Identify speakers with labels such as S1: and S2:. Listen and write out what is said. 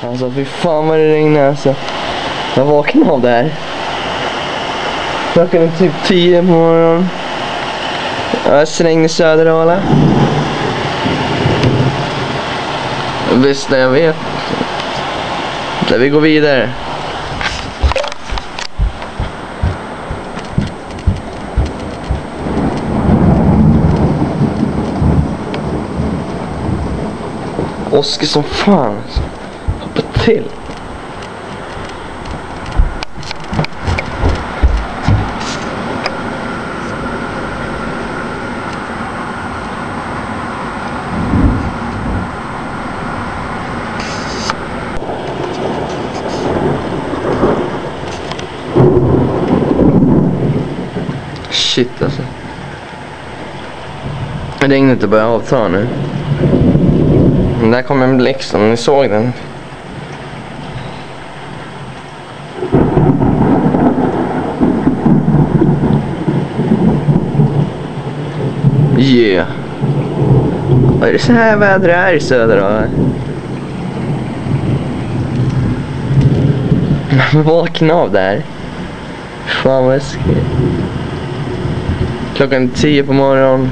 S1: Alltså fy fan vad det regnar alltså. Jag vaknade av det här. Klockan är typ 10 på morgonen. Jag slängde i Söderala. Visst, jag vet. Där vi går vidare. Oskar som fan alltså. Hoppa till. Shit alltså. Regnet börjar avta nu. Men där kommer en blixt, om ni såg den. Yeah. Vad är det så här väder är i södra? Man vaknar av där. Fan vad skit. Klockan är 10 på morgonen.